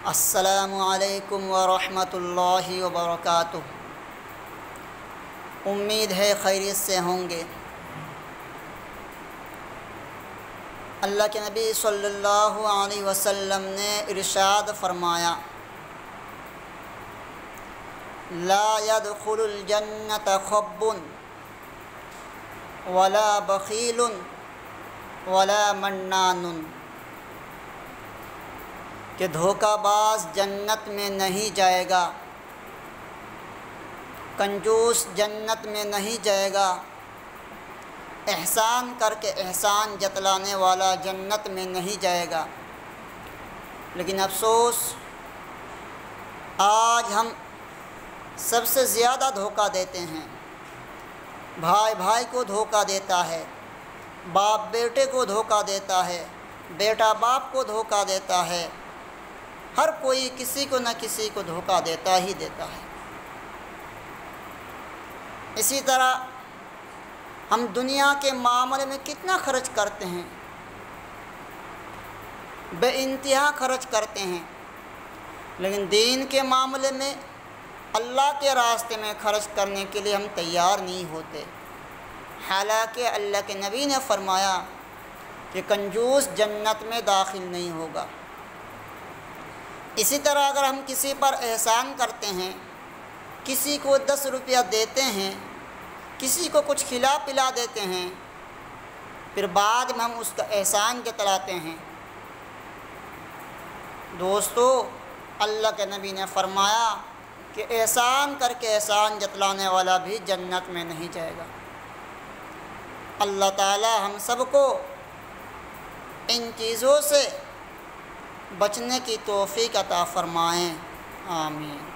السلام علیکم ورحمۃ اللہ وبرکاتہ۔ امید ہے خیریت سے ہوں گے۔ اللہ کے نبی صلی اللہ علیہ وسلم نے ارشاد فرمایا، لا يدخل الجنت خب ولا بخیل ولا منان، کہ دھوکہ باز جنت میں نہیں جائے گا، کنجوس جنت میں نہیں جائے گا، احسان کر کے احسان جتلانے والا جنت میں نہیں جائے گا۔ لیکن افسوس، آج ہم سب سے زیادہ دھوکہ دیتے ہیں۔ بھائی بھائی کو دھوکہ دیتا ہے، باپ بیٹے کو دھوکہ دیتا ہے، بیٹا باپ کو دھوکہ دیتا ہے، ہر کوئی کسی کو نہ کسی کو دھوکہ دیتا ہی دیتا ہے۔ اسی طرح ہم دنیا کے معاملے میں کتنا خرچ کرتے ہیں، بے انتہا خرچ کرتے ہیں، لیکن دین کے معاملے میں اللہ کے راستے میں خرچ کرنے کے لیے ہم تیار نہیں ہوتے۔ حالانکہ اللہ کے نبی نے فرمایا کہ کنجوس جنت میں داخل نہیں ہوگا۔ اسی طرح اگر ہم کسی پر احسان کرتے ہیں، کسی کو 10 روپیہ دیتے ہیں، کسی کو کچھ کھلا پلا دیتے ہیں، پھر بعد میں ہم اس کا احسان جتلاتے ہیں، دوستو اللہ کے نبی نے فرمایا کہ احسان کر کے احسان جتلانے والا بھی جنت میں نہیں جائے گا۔ اللہ تعالی ہم سب کو ان چیزوں سے بچنے کی توفیق عطا فرمائیں، آمین۔